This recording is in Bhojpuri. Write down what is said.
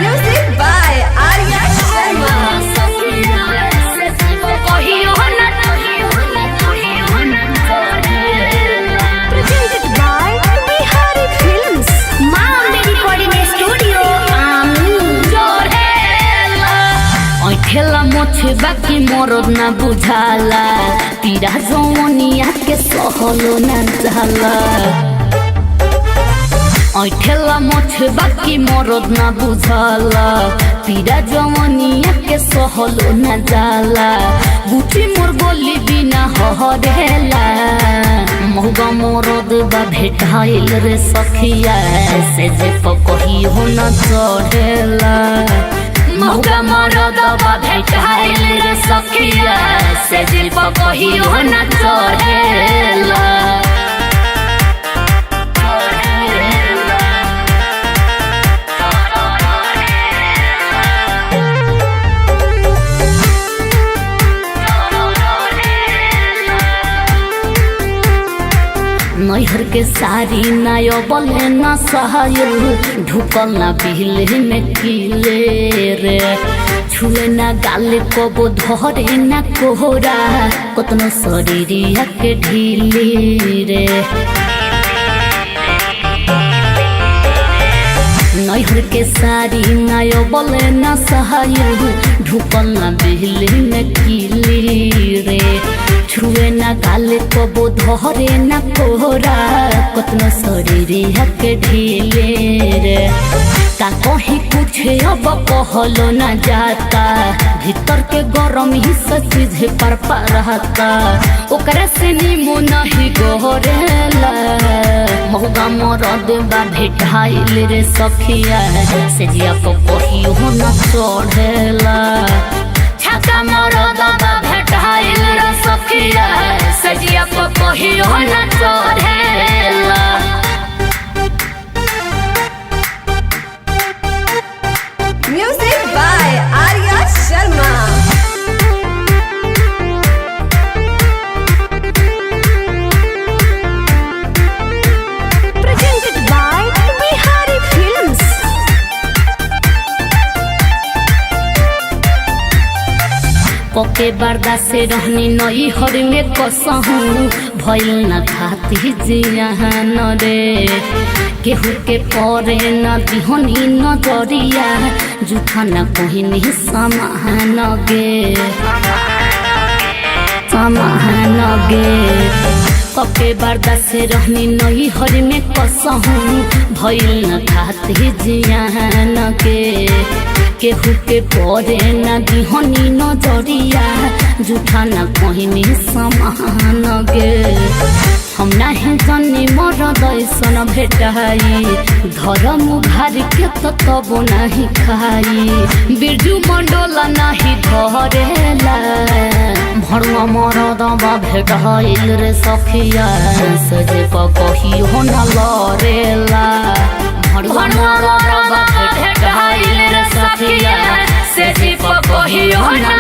Music by Arya Sharma. Presented by Bihari Films. खेला मोछे बाकी मरद ना बुझाला पीरा जवनिया के सहलो ना जाला खेला मोछे बाकी मरद ना बुझाला पीरा जवनिया के सहलो ना जाला गुटी मोर बोली बिना हरेला महुगा मरद बा भेटाइल रे सखिया से जे पकही हो ना चढ़ेला महुगा मरद बा भेटाइल रे सखिया से जे पकही हो ना चढ़ेला नैहर के सारी नायो बले ना सहायल ढुकल ना बिहले में किले रे छुए ना गाले कबो धरे ना कोहरा कतनो शरीरिया के ढीले रे नैहर के सारी नायो बले ना सहायल ढुकल ना बिहले में किले रे छुए ना गाले कबो धरे ना कोहरा कतनो शरीरिया के ढीले रे का कहीं कुछ अब कहलो ना जाता भीतर के गरम ही चीज पर रहता ओकरा से नीमो नहीं गोरेला महुगा मरद बा भेटाइल रे सखिया से जिया को कही हो ना चढ़ेला छका मरद बा भेटाइल रे सखिया से जिया को कही हो ना चढ़ेला Music by Arya Sharma. Presented by Bihari Films. पके बर्दा से रहनी नई हर में कसहू भइल न खाती जियान रे केहू के परे न दिहनी नजरिया जूठा न कहनी समान गे पके बर्दा से रहनी नई हर में कसहू भइल न खाती जियान गे केहू के परे न दिहनी नजरिया जूठा न कहनी समान गे हम नहीं जानी मरद ऐसन भेटाई धर्म घर के तो तब नहीं खाई बिरजू मंडोला नहीं धरेला भरुआ मरद बा भेटाइल रे सखिया से जे कही हो न लरेला भरुआ मरद बा भेटाइल रे सखिया से जे कही हो न